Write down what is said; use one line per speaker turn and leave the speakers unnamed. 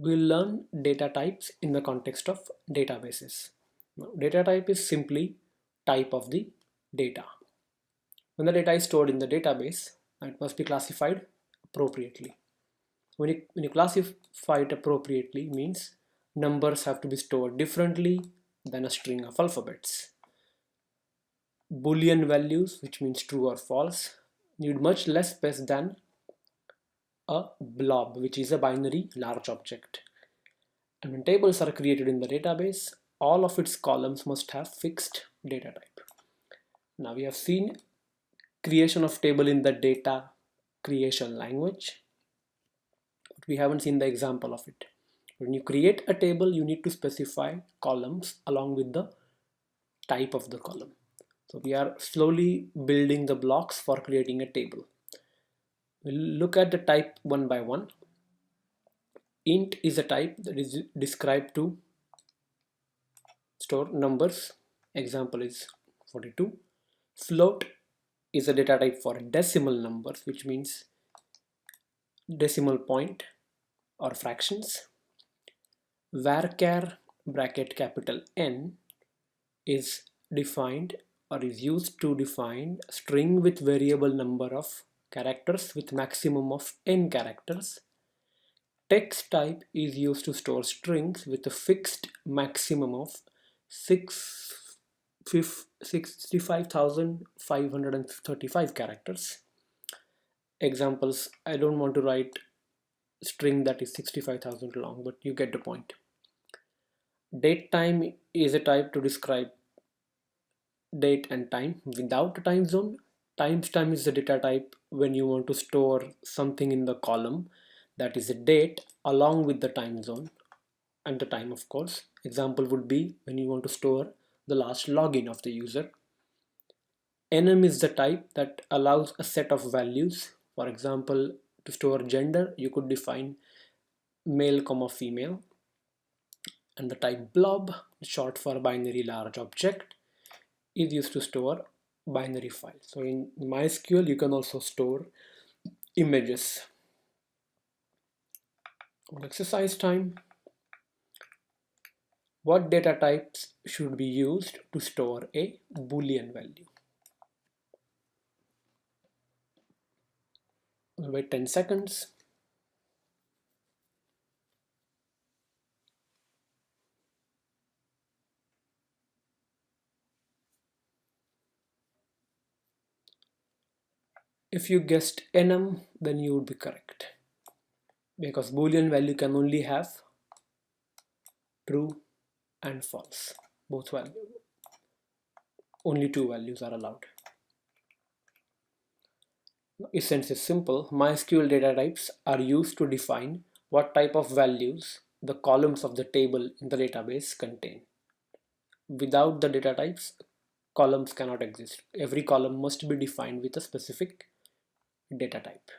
We'll learn data types in the context of databases. Now, data type is simply type of the data. When the data is stored in the database, it must be classified appropriately. When you classify it appropriately means numbers have to be stored differently than a string of alphabets. Boolean values, which means true or false, need much less space than a blob, which is a binary large object. And when tables are created in the database, all of its columns must have fixed data type. Now we have seen creation of table in the data creation language, but we haven't seen the example of it. When you create a table, you need to specify columns along with the type of the column. So we are slowly building the blocks for creating a table. We'll look at the type one by one. Int is a type that is described to store numbers. Example is 42. Float is a data type for decimal numbers, which means decimal point or fractions. Varchar bracket capital N is defined or is used to define string with variable number of characters with maximum of n characters. Text type is used to store strings with a fixed maximum of 65,535 characters. Examples, I don't want to write string that is 65,000 long, but you get the point. Date time is a type to describe date and time without a time zone. Timestamp is the data type when you want to store something in the column that is a date along with the time zone and the time, of course. Example would be when you want to store the last login of the user. Enum is the type that allows a set of values. For example, to store gender, you could define male comma female. And the type blob, short for binary large object, is used to store binary files. So in MySQL, you can also store images. Exercise time. What data types should be used to store a Boolean value? We'll wait 10 seconds. If you guessed enum, then you would be correct, because Boolean value can only have true and false, both values. Only two values are allowed. Essence is simple. MySQL data types are used to define what type of values the columns of the table in the database contain. Without the data types, columns cannot exist. Every column must be defined with a specific data type.